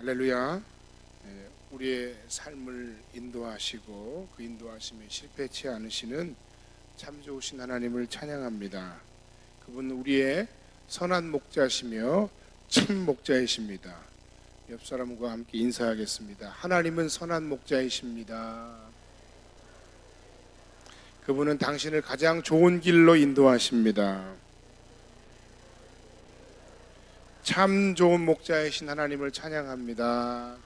할렐루야. 우리의 삶을 인도하시고 그 인도하심에 실패치 않으시는 참 좋으신 하나님을 찬양합니다. 그분은 우리의 선한 목자시며 참 목자이십니다. 옆 사람과 함께 인사하겠습니다. 하나님은 선한 목자이십니다. 그분은 당신을 가장 좋은 길로 인도하십니다. 참 좋은 목자이신 하나님을 찬양합니다.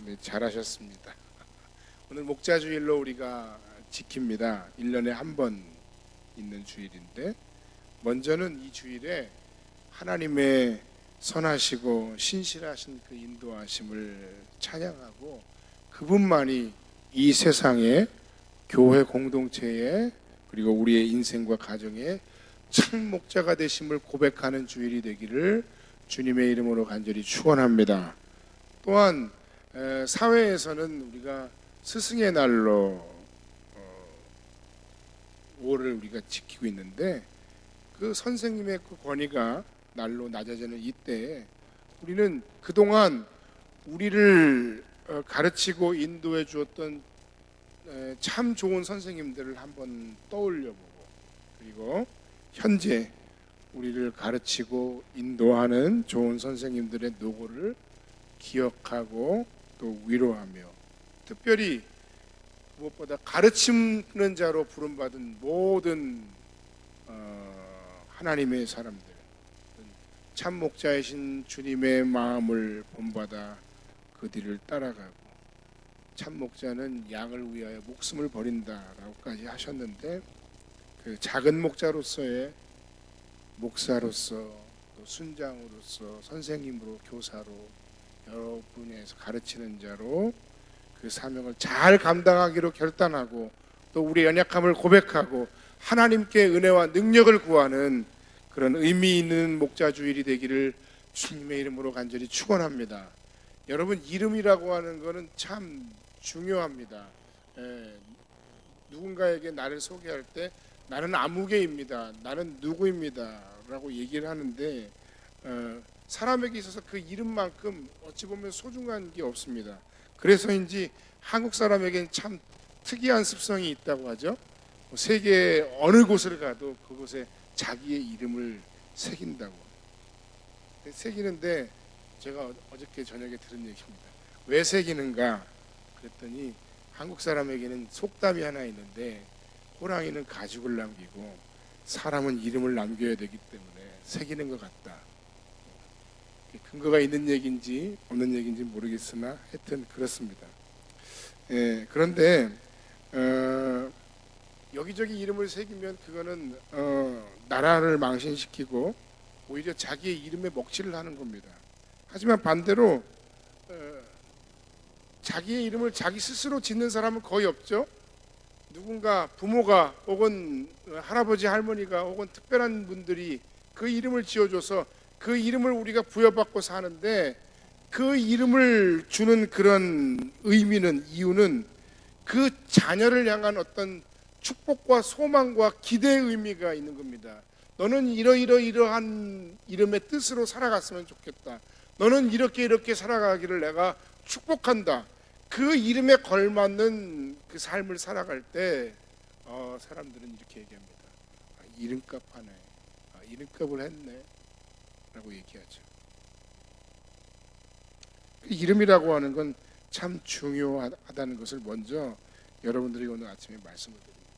네, 잘하셨습니다. 오늘 목자주일로 우리가 지킵니다. 1년에 한 번 있는 주일인데, 먼저는 이 주일에 하나님의 선하시고 신실하신 그 인도하심을 찬양하고, 그분만이 이 세상에, 교회 공동체에, 그리고 우리의 인생과 가정에 참 목자가 되심을 고백하는 주일이 되기를 주님의 이름으로 간절히 축원합니다. 또한 사회에서는 우리가 스승의 날로 5월을 우리가 지키고 있는데, 그 선생님의 그 권위가 날로 낮아지는 이때에 우리는 그동안 우리를 가르치고 인도해 주었던 참 좋은 선생님들을 한번 떠올려보고, 그리고 현재 우리를 가르치고 인도하는 좋은 선생님들의 노고를 기억하고 또 위로하며, 특별히 무엇보다 가르치는 자로 부름받은 모든 하나님의 사람들, 참 목자이신 주님의 마음을 본받아 그 뒤를 따라가고, 참 목자는 양을 위하여 목숨을 버린다라고까지 하셨는데, 그 작은 목자로서의 목사로서, 또 순장으로서, 선생님으로, 교사로, 여러 분야에서 가르치는 자로 그 사명을 잘 감당하기로 결단하고, 또 우리의 연약함을 고백하고 하나님께 은혜와 능력을 구하는 그런 의미 있는 목자주일이 되기를 주님의 이름으로 간절히 축원합니다. 여러분, 이름이라고 하는 것은 참 중요합니다. 누군가에게 나를 소개할 때 나는 아무개입니다, 나는 누구입니다 라고 얘기를 하는데, 사람에게 있어서 그 이름만큼 어찌 보면 소중한 게 없습니다. 그래서인지 한국 사람에게는 참 특이한 습성이 있다고 하죠. 세계 어느 곳을 가도 그곳에 자기의 이름을 새긴다고. 새기는데 제가 어저께 저녁에 들은 얘기입니다. 왜 새기는가 그랬더니, 한국 사람에게는 속담이 하나 있는데, 호랑이는 가죽을 남기고 사람은 이름을 남겨야 되기 때문에 새기는 것 같다. 근거가 있는 얘기인지 없는 얘기인지 모르겠으나 하여튼 그렇습니다. 그런데 여기저기 이름을 새기면 그거는 나라를 망신시키고 오히려 자기의 이름에 먹칠을 하는 겁니다. 하지만 반대로 자기의 이름을 자기 스스로 짓는 사람은 거의 없죠. 누군가 부모가 혹은 할아버지 할머니가 혹은 특별한 분들이 그 이름을 지어줘서 그 이름을 우리가 부여받고 사는데, 그 이름을 주는 그런 의미는, 이유는 그 자녀를 향한 어떤 축복과 소망과 기대의 의미가 있는 겁니다. 너는 이러한 이름의 뜻으로 살아갔으면 좋겠다. 너는 이렇게 살아가기를 내가 축복한다. 그 이름에 걸맞는 그 삶을 살아갈 때 사람들은 이렇게 얘기합니다. 이름값 하네, 이름값을 했네 라고 얘기하죠. 그 이름이라고 하는 건 참 중요하다는 것을 먼저 여러분들이 오늘 아침에 말씀을 드립니다.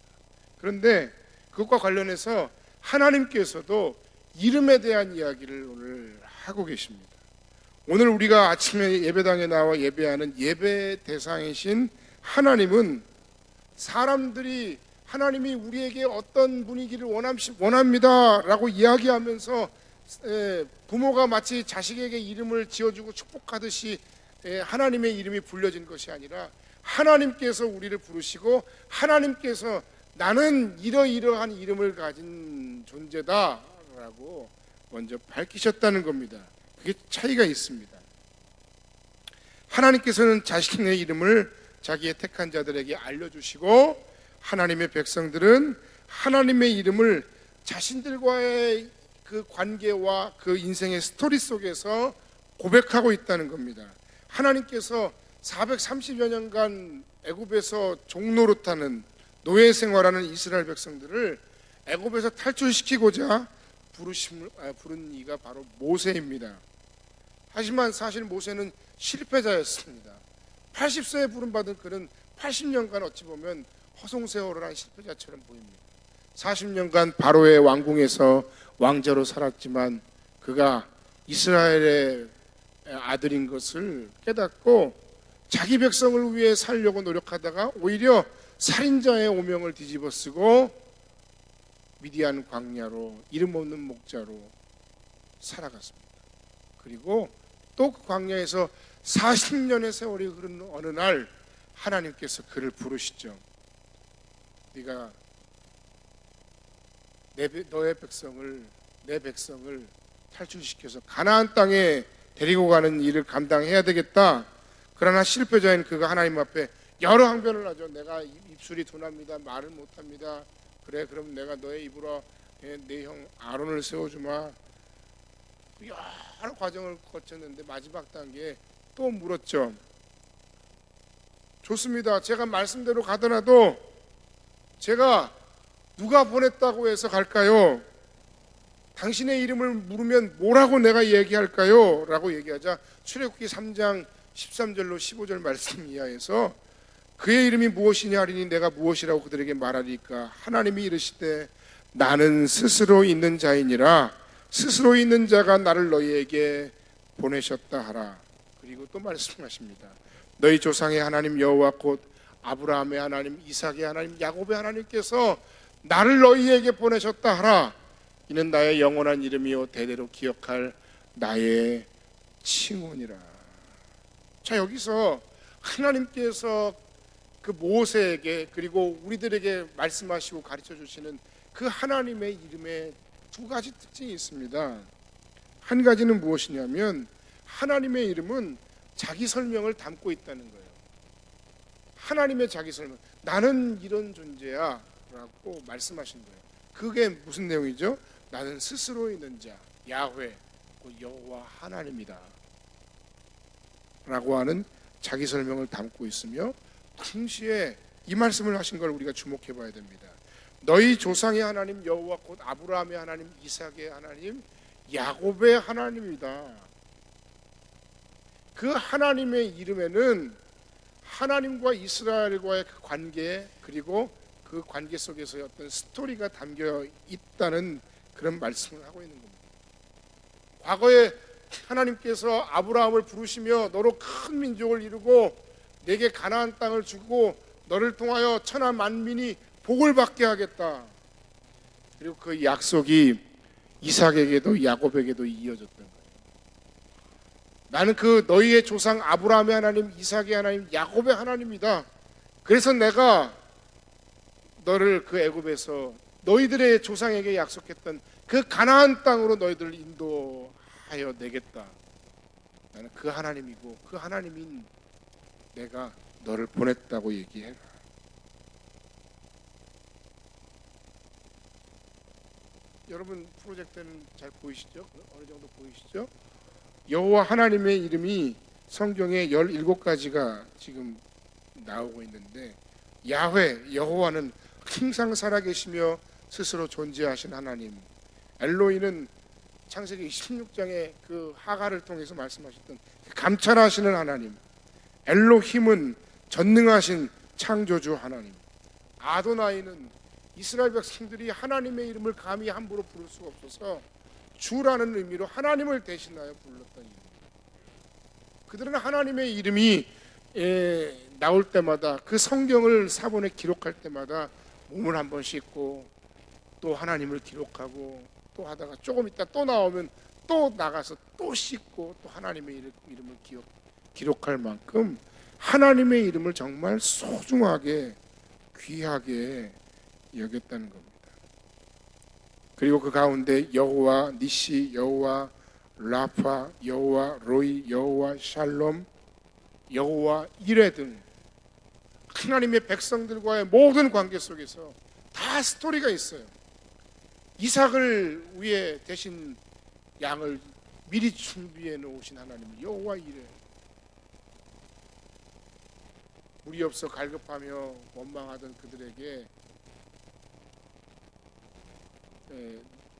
그런데 그것과 관련해서 하나님께서도 이름에 대한 이야기를 오늘 하고 계십니다. 오늘 우리가 아침에 예배당에 나와 예배하는 예배 대상이신 하나님은, 사람들이 하나님이 우리에게 어떤 분이기를 원합니다 라고 이야기하면서 부모가 마치 자식에게 이름을 지어주고 축복하듯이 하나님의 이름이 불려진 것이 아니라, 하나님께서 우리를 부르시고 하나님께서 나는 이러이러한 이름을 가진 존재다 라고 먼저 밝히셨다는 겁니다. 그게 차이가 있습니다. 하나님께서는 자신의 이름을 자기의 택한 자들에게 알려주시고, 하나님의 백성들은 하나님의 이름을 자신들과의 그 관계와 그 인생의 스토리 속에서 고백하고 있다는 겁니다. 하나님께서 430여 년간 애굽에서 종노릇하는 노예 생활하는 이스라엘 백성들을 애굽에서 탈출시키고자 부른 이가 바로 모세입니다. 하지만 사실 모세는 실패자였습니다. 80세에 부름받은 그는 80년간 어찌 보면 허송세월을 한 실패자처럼 보입니다. 40년간 바로의 왕궁에서 왕자로 살았지만 그가 이스라엘의 아들인 것을 깨닫고 자기 백성을 위해 살려고 노력하다가 오히려 살인자의 오명을 뒤집어쓰고 미디안 광야로 이름 없는 목자로 살아갔습니다. 그리고 또 그 광야에서 40년의 세월이 흐른 어느 날 하나님께서 그를 부르시죠. 네가 너의 백성을, 내 백성을 탈출시켜서 가나안 땅에 데리고 가는 일을 감당해야 되겠다. 그러나 실패자인 그가 하나님 앞에 여러 항변을 하죠. 내가 입술이 둔합니다. 말을 못합니다. 그래, 그럼 내가 너의 입으로 내 형 아론을 세워주마. 여러 과정을 거쳤는데 마지막 단계에 또 물었죠. 좋습니다. 제가 말씀대로 가더라도 제가 누가 보냈다고 해서 갈까요? 당신의 이름을 물으면 뭐라고 내가 얘기할까요? 라고 얘기하자 출애굽기 3장 13절로 15절 말씀 이하에서 그의 이름이 무엇이냐 하리니 내가 무엇이라고 그들에게 말하리까? 하나님이 이르시되 나는 스스로 있는 자이니라. 스스로 있는 자가 나를 너희에게 보내셨다 하라. 그리고 또 말씀하십니다. 너희 조상의 하나님 여호와 곧 아브라함의 하나님, 이삭의 하나님, 야곱의 하나님께서 나를 너희에게 보내셨다 하라. 이는 나의 영원한 이름이요 대대로 기억할 나의 칭호니라. 자, 여기서 하나님께서 그 모세에게 그리고 우리들에게 말씀하시고 가르쳐 주시는 그 하나님의 이름에 두 가지 특징이 있습니다. 한 가지는 무엇이냐면 하나님의 이름은 자기 설명을 담고 있다는 거예요. 하나님의 자기 설명, 나는 이런 존재야 라고 말씀하신 거예요. 그게 무슨 내용이죠? 나는 스스로 있는 자, 야훼, 여호와 하나님이다 라고 하는 자기 설명을 담고 있으며 동시에 이 말씀을 하신 걸 우리가 주목해 봐야 됩니다. 너희 조상의 하나님 여호와 곧 아브라함의 하나님, 이삭의 하나님, 야곱의 하나님이다. 그 하나님의 이름에는 하나님과 이스라엘과의 그 관계 그리고 그 관계 속에서의 어떤 스토리가 담겨 있다는 그런 말씀을 하고 있는 겁니다. 과거에 하나님께서 아브라함을 부르시며 너로 큰 민족을 이루고 내게 가나안 땅을 주고 너를 통하여 천하 만민이 복을 받게 하겠다. 그리고 그 약속이 이삭에게도 야곱에게도 이어졌던 거예요. 나는 그 너희의 조상 아브라함의 하나님, 이삭의 하나님, 야곱의 하나님이다. 그래서 내가 너를 그 애굽에서 너희들의 조상에게 약속했던 그 가나안 땅으로 너희들을 인도하여 내겠다. 나는 그 하나님이고 그 하나님인 내가 너를 보냈다고 얘기해라. 여러분 프로젝트는 잘 보이시죠? 어느 정도 보이시죠? 여호와 하나님의 이름이 성경에 17가지가 지금 나오고 있는데 야훼, 여호와는 항상 살아계시며 스스로 존재하신 하나님, 엘로히는 창세기 26장에 그 하가를 통해서 말씀하셨던 감찰하시는 하나님, 엘로힘은 전능하신 창조주 하나님, 아도나이는 이스라엘 백성들이 하나님의 이름을 감히 함부로 부를 수가 없어서 주라는 의미로 하나님을 대신하여 불렀던 이름. 그들은 하나님의 이름이 나올 때마다 그 성경을 사본에 기록할 때마다 몸을 한번 씻고 또 하나님을 기록하고 또 하다가 조금 있다 또 나오면 또 나가서 또 씻고 또 하나님의 이름을 기록할 만큼 하나님의 이름을 정말 소중하게 귀하게 여겼다는 겁니다. 그리고 그 가운데 여호와 니시, 여호와 라파, 여호와 로이, 여호와 샬롬, 여호와 이레 등 하나님의 백성들과의 모든 관계 속에서 다 스토리가 있어요. 이삭을 위해 대신 양을 미리 준비해 놓으신 하나님은 여호와 이레. 물이 없어 갈급하며 원망하던 그들에게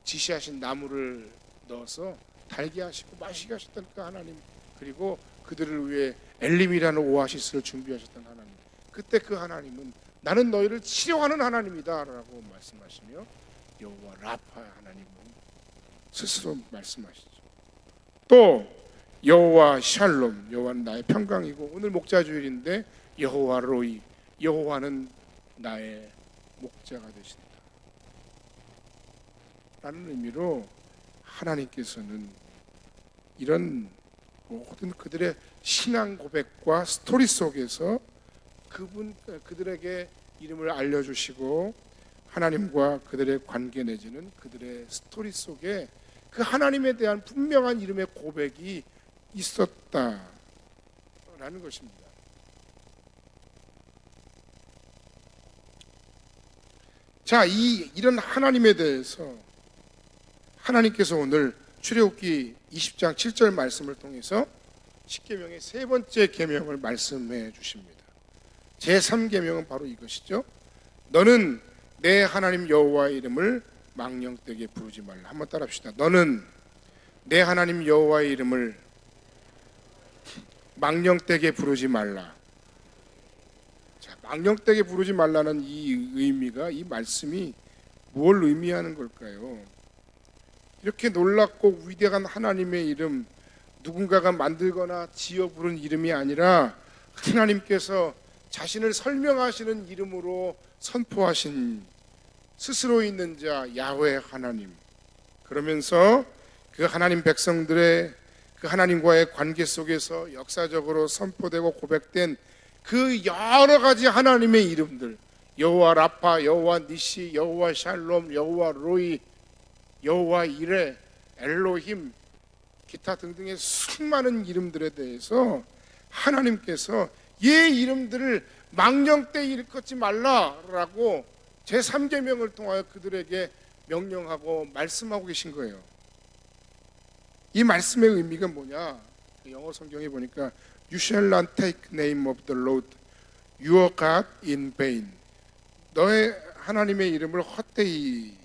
지시하신 나무를 넣어서 달게 하시고 마시게 하셨던 그 하나님, 그리고 그들을 위해 엘림이라는 오아시스를 준비하셨던 하나님, 그때 그 하나님은 나는 너희를 치료하는 하나님이다 라고 말씀하시며 여호와 라파 하나님은 스스로 말씀하시죠. 또 여호와 샬롬, 여호와는 나의 평강이고, 오늘 목자주일인데 여호와 로이, 여호와는 나의 목자가 되신다 라는 의미로 하나님께서는 이런 모든 그들의 신앙 고백과 스토리 속에서 그들에게 이름을 알려주시고 하나님과 그들의 관계 내지는 그들의 스토리 속에 그 하나님에 대한 분명한 이름의 고백이 있었다라는 것입니다. 자, 이런 하나님에 대해서 하나님께서 오늘 출애굽기 20장 7절 말씀을 통해서 십계명의 세 번째 계명을 말씀해 주십니다. 제3계명은 바로 이것이죠. 너는 내 하나님 여호와의 이름을 망령되게 부르지 말라. 한번 따라합시다. 너는 내 하나님 여호와의 이름을 망령되게 부르지 말라. 자, 망령되게 부르지 말라는 이 의미가, 이 말씀이 뭘 의미하는 걸까요? 이렇게 놀랍고 위대한 하나님의 이름, 누군가가 만들거나 지어 부른 이름이 아니라 하나님께서 자신을 설명하시는 이름으로 선포하신 스스로 있는 자 야훼 하나님, 그러면서 그 하나님 백성들의 그 하나님과의 관계 속에서 역사적으로 선포되고 고백된 그 여러 가지 하나님의 이름들, 여호와 라파, 여호와 니시, 여호와 샬롬, 여호와 로이, 여호와 이레, 엘로힘, 기타 등등의 수많은 이름들에 대해서 하나님께서 이 이름들을 망령되이 일컫지 말라라고 제3계명을 통하여 그들에게 명령하고 말씀하고 계신 거예요. 이 말씀의 의미가 뭐냐? 영어 성경에 보니까 You shall not take name of the Lord your God in vain. 너의 하나님의 이름을 헛되이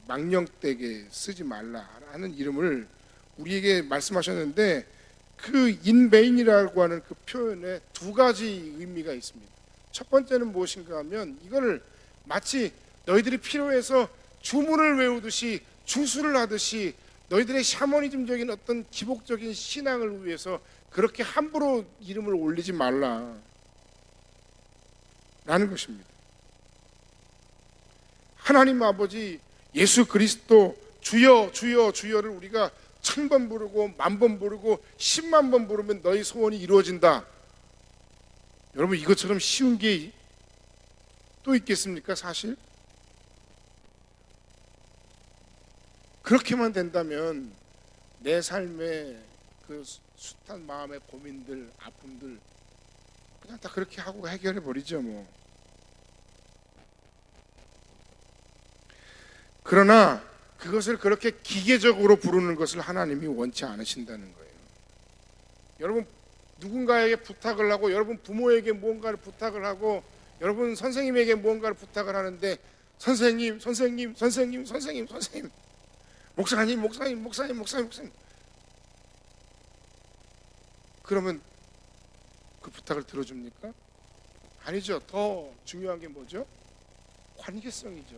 망령되게 쓰지 말라 하는 이름을 우리에게 말씀하셨는데, 그 in vain이라고 하는 그 표현에 두 가지 의미가 있습니다. 첫 번째는 무엇인가 하면, 이거를 마치 너희들이 필요해서 주문을 외우듯이 주술을 하듯이 너희들의 샤머니즘적인 어떤 기복적인 신앙을 위해서 그렇게 함부로 이름을 올리지 말라 라는 것입니다. 하나님 아버지 예수 그리스도 주여 주여 주여를 우리가 1000번 부르고 10,000번 부르고 10만 번 부르면 너희 소원이 이루어진다. 여러분, 이것처럼 쉬운 게 또 있겠습니까? 사실 그렇게만 된다면 내 삶의 그 숱한 마음의 고민들, 아픔들 그냥 다 그렇게 하고 해결해 버리죠 뭐. 그러나 그것을 그렇게 기계적으로 부르는 것을 하나님이 원치 않으신다는 거예요. 여러분, 누군가에게 부탁을 하고, 여러분 부모에게 무언가를 부탁을 하고, 여러분 선생님에게 무언가를 부탁을 하는데 선생님, 선생님, 선생님, 선생님, 선생님, 목사님, 목사님, 목사님, 목사님, 목사님, 그러면 그 부탁을 들어줍니까? 아니죠. 더 중요한 게 뭐죠? 관계성이죠.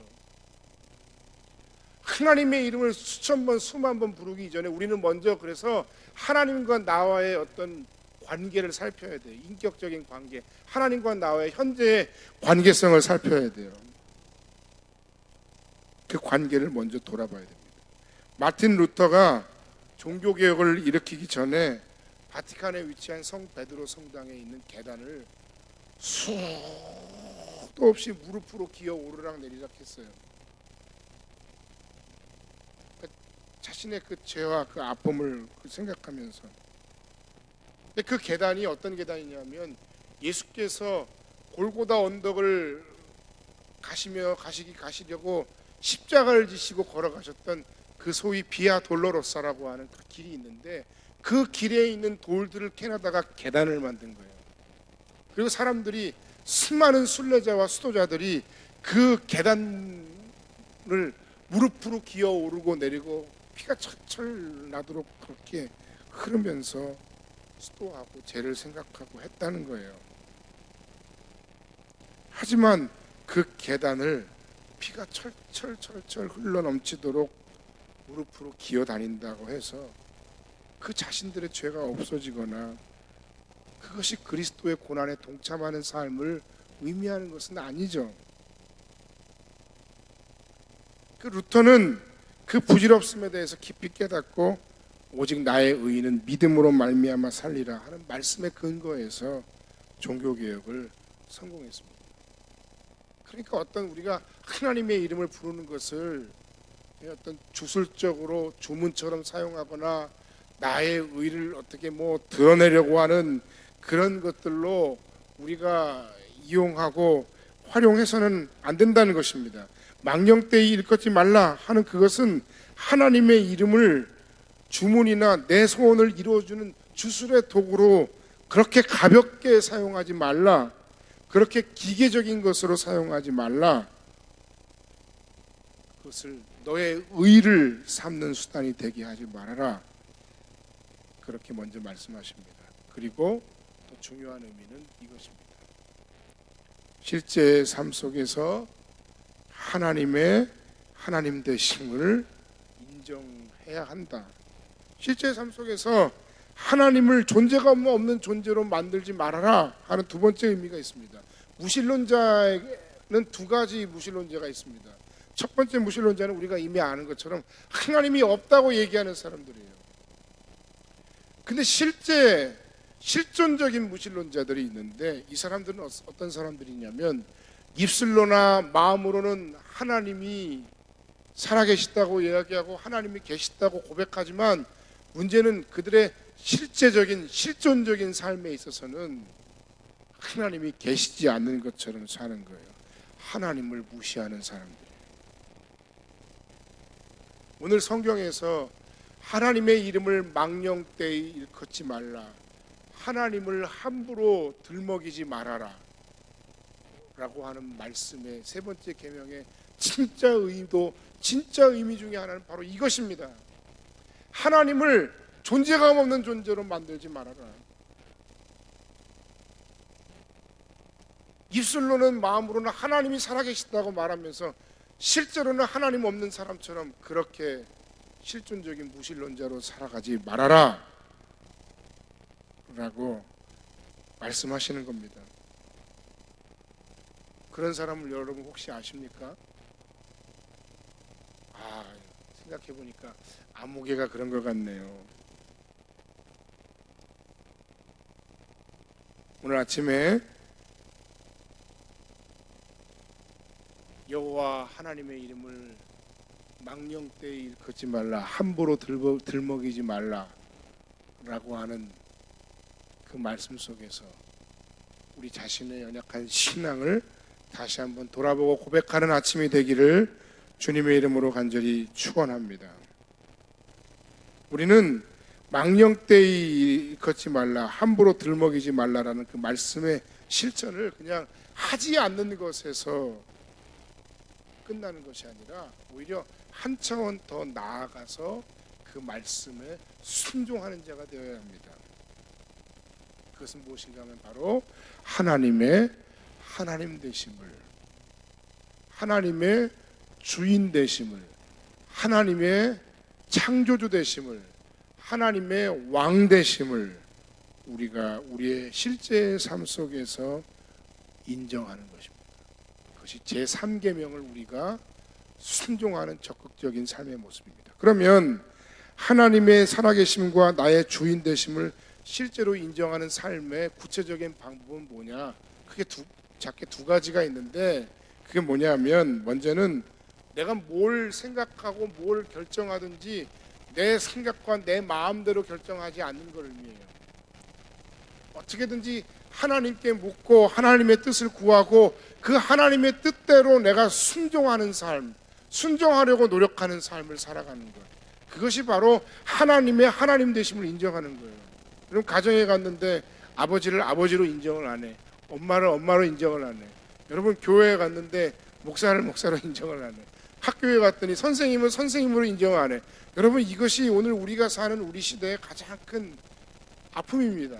하나님의 이름을 수천 번, 수만 번 부르기 이전에 우리는 먼저 그래서 하나님과 나와의 어떤 관계를 살펴야 돼요. 인격적인 관계, 하나님과 나와의 현재의 관계성을 살펴야 돼요. 그 관계를 먼저 돌아봐야 됩니다. 마틴 루터가 종교개혁을 일으키기 전에 바티칸에 위치한 성 베드로 성당에 있는 계단을 수도 없이 무릎으로 기어 오르락 내리락 했어요. 자신의 그 죄와 그 아픔을 생각하면서. 근데 그 계단이 어떤 계단이냐면, 예수께서 골고다 언덕을 가시려고 십자가를 지시고 걸어가셨던 그 소위 비아 돌로로사라고 하는 그 길이 있는데, 그 길에 있는 돌들을 캐내다가 계단을 만든 거예요. 그리고 사람들이, 수많은 순례자와 수도자들이 그 계단을 무릎으로 기어 오르고 내리고 피가 철철 나도록 그렇게 흐르면서 수도하고 죄를 생각하고 했다는 거예요. 하지만 그 계단을 피가 철철 흘러 넘치도록 무릎으로 기어 다닌다고 해서 그 자신들의 죄가 없어지거나 그것이 그리스도의 고난에 동참하는 삶을 의미하는 것은 아니죠. 그 루터는 그 부질없음에 대해서 깊이 깨닫고 오직 나의 의인은 믿음으로 말미암아 살리라 하는 말씀의 근거에서 종교개혁을 성공했습니다. 그러니까 어떤 우리가 하나님의 이름을 부르는 것을 어떤 주술적으로 주문처럼 사용하거나 나의 의를 어떻게 드러내려고 하는 그런 것들로 우리가 이용하고 활용해서는 안 된다는 것입니다. 망령되이 일컫지 말라 하는 그것은 하나님의 이름을 주문이나 내 소원을 이루어주는 주술의 도구로 그렇게 가볍게 사용하지 말라, 그렇게 기계적인 것으로 사용하지 말라, 그것을 너의 의를 삼는 수단이 되게 하지 말아라, 그렇게 먼저 말씀하십니다. 그리고 또 중요한 의미는 이것입니다. 실제 삶 속에서 하나님 되심을 인정해야 한다. 실제 삶 속에서 하나님을 존재가 없는 존재로 만들지 말아라 하는 두 번째 의미가 있습니다. 무신론자에는 두 가지 무신론자가 있습니다. 첫 번째 무신론자는 우리가 이미 아는 것처럼 하나님이 없다고 얘기하는 사람들이에요. 근데 실제 실존적인 무신론자들이 있는데, 이 사람들은 어떤 사람들이냐면 입술로나 마음으로는 하나님이 살아계시다고 이야기하고 하나님이 계시다고 고백하지만 문제는 그들의 실존적인 삶에 있어서는 하나님이 계시지 않는 것처럼 사는 거예요. 하나님을 무시하는 사람들. 오늘 성경에서 하나님의 이름을 망령되이 일컫지 말라, 하나님을 함부로 들먹이지 말아라 라고 하는 말씀의 세 번째 계명의 진짜 의미 중에 하나는 바로 이것입니다. 하나님을 존재감 없는 존재로 만들지 말아라. 입술로는 마음으로는 하나님이 살아계시다고 말하면서 실제로는 하나님 없는 사람처럼 그렇게 실존적인 무신론자로 살아가지 말아라 라고 말씀하시는 겁니다. 그런 사람을 여러분 혹시 아십니까? 생각해보니까 아무개가 그런 것 같네요. 오늘 아침에 여호와 하나님의 이름을 망령되이 일컫지 말라, 함부로 들먹이지 말라 라고 하는 그 말씀 속에서 우리 자신의 연약한 신앙을 다시 한번 돌아보고 고백하는 아침이 되기를 주님의 이름으로 간절히 축원합니다. 우리는 망령되이 일컫지 말라, 함부로 들먹이지 말라라는 그 말씀의 실천을 그냥 하지 않는 것에서 끝나는 것이 아니라 오히려 한 차원 더 나아가서 그 말씀에 순종하는 자가 되어야 합니다. 그것은 무엇인가 하면 바로 하나님의 하나님 되심을, 하나님의 주인 되심을, 하나님의 창조주 되심을, 하나님의 왕 되심을 우리가 우리의 실제 삶 속에서 인정하는 것입니다. 그것이 제3계명을 우리가 순종하는 적극적인 삶의 모습입니다. 그러면 하나님의 살아계심과 나의 주인 되심을 실제로 인정하는 삶의 구체적인 방법은 뭐냐? 크게 작게 두 가지가 있는데, 그게 뭐냐면 먼저는 내가 뭘 생각하고 뭘 결정하든지 내 생각과 내 마음대로 결정하지 않는 걸 의미해요. 어떻게든지 하나님께 묻고 하나님의 뜻을 구하고 그 하나님의 뜻대로 내가 순종하는 삶, 순종하려고 노력하는 삶을 살아가는 것, 그것이 바로 하나님의 하나님 되심을 인정하는 거예요. 그럼 가정에 갔는데 아버지를 아버지로 인정을 안 해, 엄마를 엄마로 인정을 안 해. 여러분 교회에 갔는데 목사를 목사로 인정을 안 해. 학교에 갔더니 선생님은 선생님으로 인정을 안 해. 여러분 이것이 오늘 우리가 사는 우리 시대의 가장 큰 아픔입니다.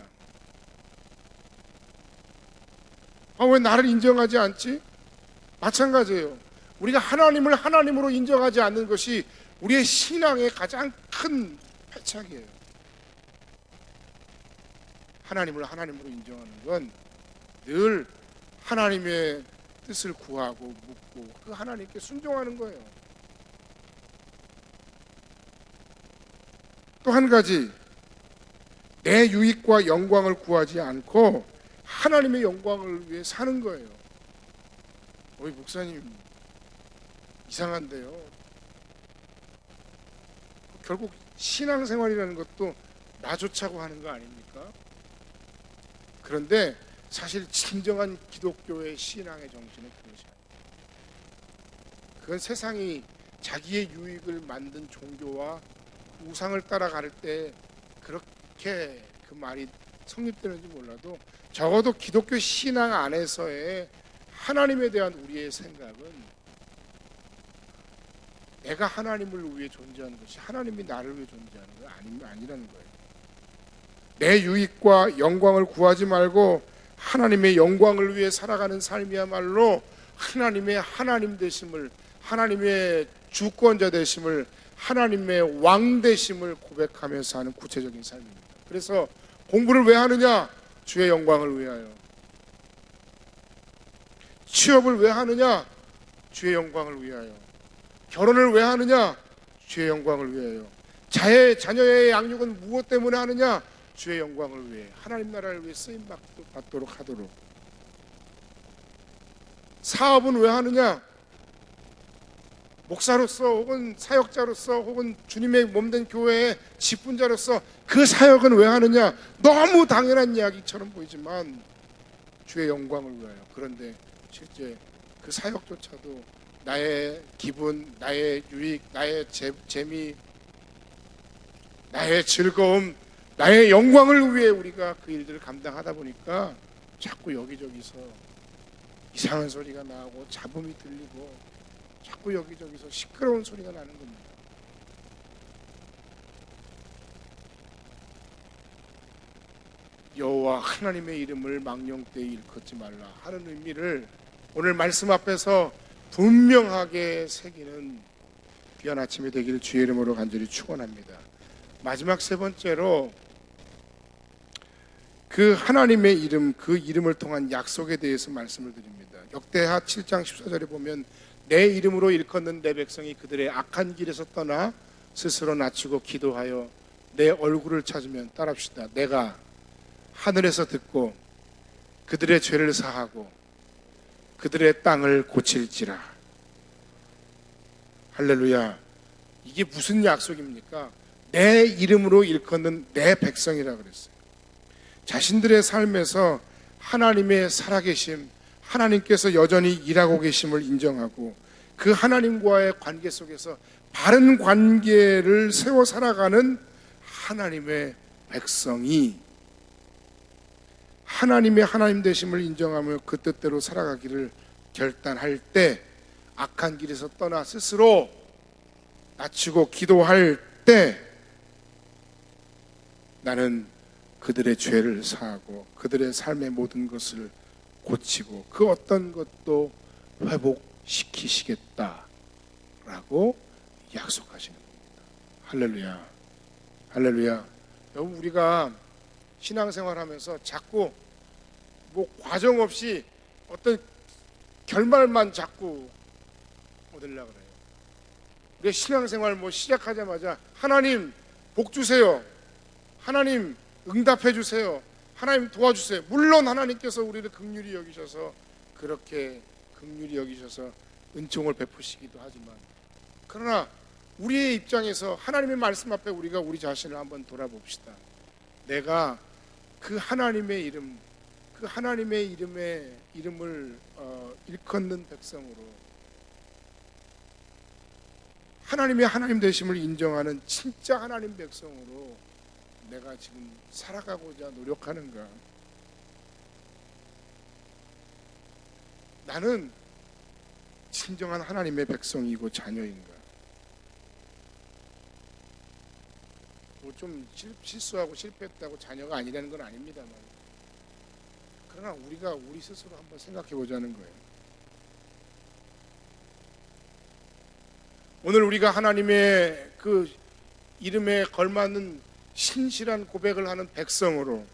왜 나를 인정하지 않지? 마찬가지예요. 우리가 하나님을 하나님으로 인정하지 않는 것이 우리의 신앙의 가장 큰 패착이에요. 하나님을 하나님으로 인정하는 건 늘 하나님의 뜻을 구하고 묻고 그 하나님께 순종하는 거예요. 또 한 가지, 내 유익과 영광을 구하지 않고 하나님의 영광을 위해 사는 거예요. 목사님 이상한데요. 결국 신앙생활이라는 것도 나 좋자고 하는 거 아닙니까? 그런데 사실 진정한 기독교의 신앙의 정신은 그것이 아니에요. 그건 세상이 자기의 유익을 만든 종교와 우상을 따라갈 때 그렇게 그 말이 성립되는지 몰라도 적어도 기독교 신앙 안에서의 하나님에 대한 우리의 생각은 내가 하나님을 위해 존재하는 것이 하나님이 나를 위해 존재하는 건 아니라는 거예요. 내 유익과 영광을 구하지 말고 하나님의 영광을 위해 살아가는 삶이야말로 하나님의 하나님 되심을, 하나님의 주권자 되심을, 하나님의 왕 되심을 고백하면서 하는 구체적인 삶입니다. 그래서 공부를 왜 하느냐? 주의 영광을 위하여. 취업을 왜 하느냐? 주의 영광을 위하여. 결혼을 왜 하느냐? 주의 영광을 위하여. 자녀의 양육은 무엇 때문에 하느냐? 주의 영광을 위해, 하나님 나라를 위해 쓰임 받도록 하도록. 사업은 왜 하느냐? 목사로서 혹은 사역자로서 혹은 주님의 몸된 교회의 직분자로서 그 사역은 왜 하느냐? 너무 당연한 이야기처럼 보이지만 주의 영광을 위하여. 그런데 실제 그 사역조차도 나의 기분, 나의 유익, 나의 재미, 나의 즐거움, 나의 영광을 위해 우리가 그 일들을 감당하다 보니까 자꾸 여기저기서 이상한 소리가 나고 잡음이 들리고 자꾸 여기저기서 시끄러운 소리가 나는 겁니다. 여호와 하나님의 이름을 망령되이 일컫지 말라 하는 의미를 오늘 말씀 앞에서 분명하게 새기는 귀한 아침이 되기를 주의 이름으로 간절히 축원합니다. 마지막 세 번째로 그 하나님의 이름, 그 이름을 통한 약속에 대해서 말씀을 드립니다. 역대하 7장 14절에 보면 내 이름으로 일컫는 내 백성이 그들의 악한 길에서 떠나 스스로 낮추고 기도하여 내 얼굴을 찾으면, 따라합시다. 내가 하늘에서 듣고 그들의 죄를 사하고 그들의 땅을 고칠지라. 할렐루야. 이게 무슨 약속입니까? 내 이름으로 일컫는 내 백성이라 그랬어요. 자신들의 삶에서 하나님의 살아계심, 하나님께서 여전히 일하고 계심을 인정하고 그 하나님과의 관계 속에서 바른 관계를 세워 살아가는 하나님의 백성이 하나님의 하나님 되심을 인정하며 그 뜻대로 살아가기를 결단할 때, 악한 길에서 떠나 스스로 낮추고 기도할 때 나는 그들의 죄를 사하고 그들의 삶의 모든 것을 고치고 그 어떤 것도 회복시키시겠다라고 약속하시는 겁니다. 할렐루야. 할렐루야. 여러분, 우리가 신앙생활하면서 자꾸 뭐 과정 없이 어떤 결말만 자꾸 얻으려고 그래요. 우리 신앙생활 뭐 시작하자마자 하나님 복 주세요, 하나님 응답해 주세요, 하나님 도와주세요. 물론 하나님께서 우리를 긍휼히 여기셔서 그렇게 긍휼히 여기셔서 은총을 베푸시기도 하지만, 그러나 우리의 입장에서 하나님의 말씀 앞에 우리가 우리 자신을 한번 돌아봅시다. 내가 그 하나님의 이름, 그 하나님의 이름을 일컫는 백성으로 하나님의 하나님 되심을 인정하는 진짜 하나님 백성으로 내가 지금 살아가고자 노력하는가? 나는 진정한 하나님의 백성이고 자녀인가? 좀 실수하고 실패했다고 자녀가 아니라는 건 아닙니다만, 그러나 우리가 우리 스스로 한번 생각해 보자는 거예요. 오늘 우리가 하나님의 그 이름에 걸맞는 신실한 고백을 하는 백성으로,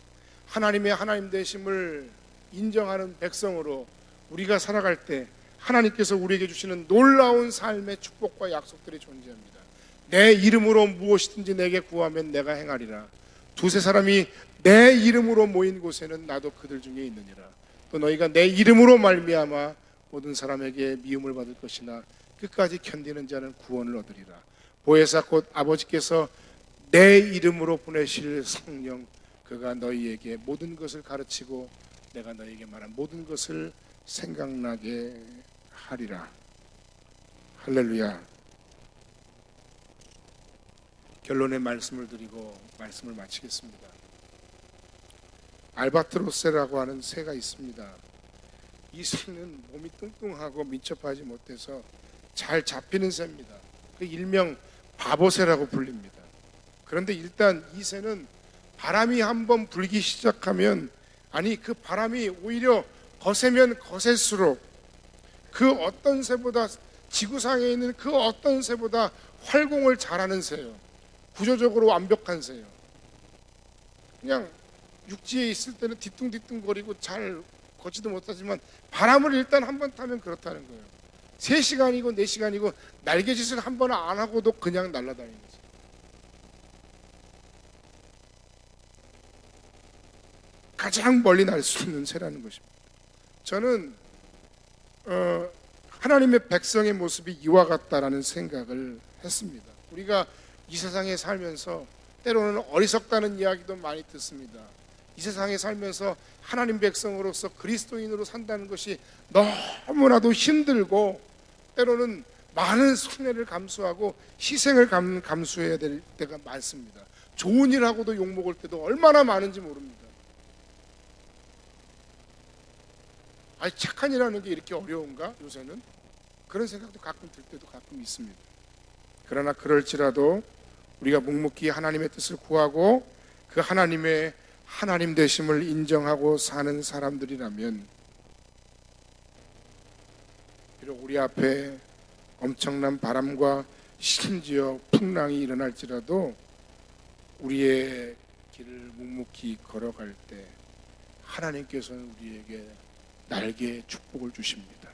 하나님의 하나님 되심을 인정하는 백성으로 우리가 살아갈 때 하나님께서 우리에게 주시는 놀라운 삶의 축복과 약속들이 존재합니다. 내 이름으로 무엇이든지 내게 구하면 내가 행하리라. 두세 사람이 내 이름으로 모인 곳에는 나도 그들 중에 있느니라. 또 너희가 내 이름으로 말미암아 모든 사람에게 미움을 받을 것이나 끝까지 견디는 자는 구원을 얻으리라. 보혜사 곧 아버지께서 내 이름으로 보내실 성령, 그가 너희에게 모든 것을 가르치고 내가 너희에게 말한 모든 것을 생각나게 하리라. 할렐루야. 결론의 말씀을 드리고 말씀을 마치겠습니다. 알바트로스라고 하는 새가 있습니다. 이 새는 몸이 뚱뚱하고 민첩하지 못해서 잘 잡히는 새입니다. 그 일명 바보새라고 불립니다. 그런데 일단 이 새는 바람이 한번 불기 시작하면, 아니 그 바람이 오히려 거세면 거셀수록 그 어떤 새보다, 지구상에 있는 그 어떤 새보다 활공을 잘하는 새예요. 구조적으로 완벽한 새예요. 그냥 육지에 있을 때는 뒤뚱뒤뚱거리고 잘 걷지도 못하지만 바람을 일단 한번 타면 그렇다는 거예요. 3시간이고 4시간이고 날개짓을 한 번 안 하고도 그냥 날아다니는 거죠. 가장 멀리 날 수 있는 새라는 것입니다. 저는 하나님의 백성의 모습이 이와 같다라는 생각을 했습니다. 우리가 이 세상에 살면서 때로는 어리석다는 이야기도 많이 듣습니다. 이 세상에 살면서 하나님 백성으로서 그리스도인으로 산다는 것이 너무나도 힘들고, 때로는 많은 손해를 감수하고 희생을 감수해야 될 때가 많습니다. 좋은 일하고도 욕먹을 때도 얼마나 많은지 모릅니다. 아니, 착한 일하는 게 이렇게 어려운가 요새는? 그런 생각도 가끔 들 때도 가끔 있습니다. 그러나 그럴지라도 우리가 묵묵히 하나님의 뜻을 구하고 그 하나님의 하나님 되심을 인정하고 사는 사람들이라면, 비록 우리 앞에 엄청난 바람과 심지어 풍랑이 일어날지라도 우리의 길을 묵묵히 걸어갈 때 하나님께서는 우리에게 날개의 축복을 주십니다.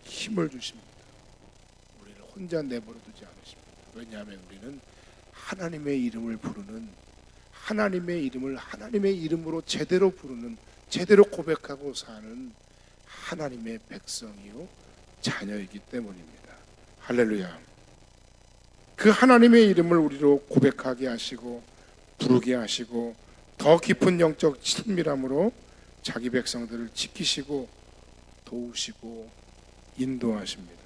힘을 주십니다. 우리를 혼자 내버려 두지 않으십니다. 왜냐하면 우리는 하나님의 이름을 부르는, 하나님의 이름을 하나님의 이름으로 제대로 부르는, 제대로 고백하고 사는 하나님의 백성이요 자녀이기 때문입니다. 할렐루야. 그 하나님의 이름을 우리로 고백하게 하시고 부르게 하시고 더 깊은 영적 친밀함으로 자기 백성들을 지키시고 도우시고 인도하십니다.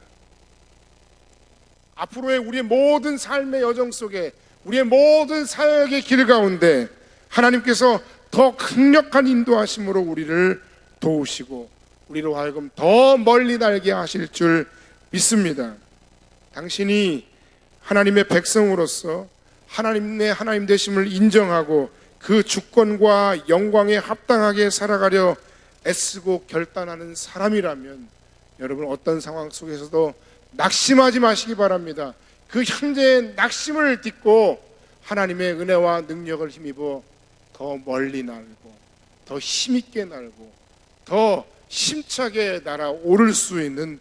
앞으로의 우리의 모든 삶의 여정 속에, 우리의 모든 사역의 길 가운데 하나님께서 더 강력한 인도하심으로 우리를 도우시고 우리로 하여금 더 멀리 날게 하실 줄 믿습니다. 당신이 하나님의 백성으로서 하나님의 하나님 되심을 인정하고 그 주권과 영광에 합당하게 살아가려 애쓰고 결단하는 사람이라면 여러분 어떤 상황 속에서도 낙심하지 마시기 바랍니다. 그 현재의 낙심을 딛고 하나님의 은혜와 능력을 힘입어 더 멀리 날고 더 힘있게 날고 더 힘차게 날아오를 수 있는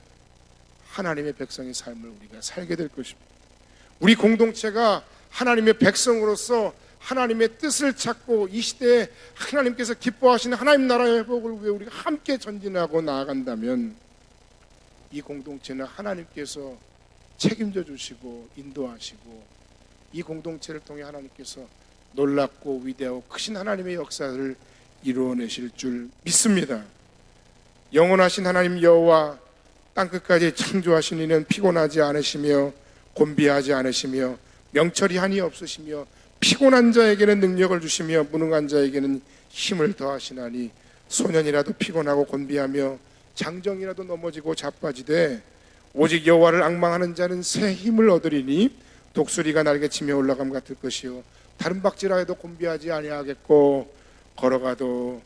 하나님의 백성의 삶을 우리가 살게 될 것입니다. 우리 공동체가 하나님의 백성으로서 하나님의 뜻을 찾고 이 시대에 하나님께서 기뻐하시는 하나님 나라의 회복을 위해 우리가 함께 전진하고 나아간다면 이 공동체는 하나님께서 책임져 주시고 인도하시고 이 공동체를 통해 하나님께서 놀랍고 위대하고 크신 하나님의 역사를 이루어내실 줄 믿습니다. 영원하신 하나님 여호와 땅끝까지 창조하신 이는 피곤하지 않으시며 곤비하지 않으시며 명철이 한이 없으시며 피곤한 자에게는 능력을 주시며 무능한 자에게는 힘을 더하시나니 소년이라도 피곤하고 곤비하며 장정이라도 넘어지고 자빠지되 오직 여호와를 앙망하는 자는 새 힘을 얻으리니 독수리가 날개치며 올라감 같을 것이요 다른 박질하 해도 곤비하지 아니하겠고 걸어가도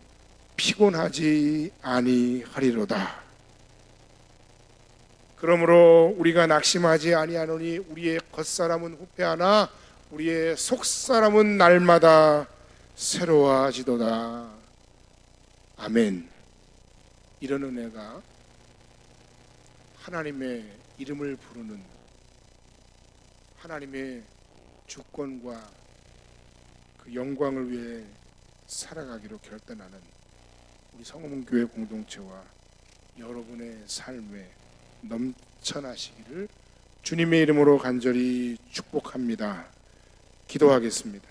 피곤하지 아니하리로다. 그러므로 우리가 낙심하지 아니하노니 우리의 겉사람은 후패하나 우리의 속사람은 날마다 새로워지도다. 아멘. 이런 은혜가 하나님의 이름을 부르는 하나님의 주권과 그 영광을 위해 살아가기로 결단하는 우리 성호문교회 공동체와 여러분의 삶에 넘쳐나시기를 주님의 이름으로 간절히 축복합니다. 기도하겠습니다.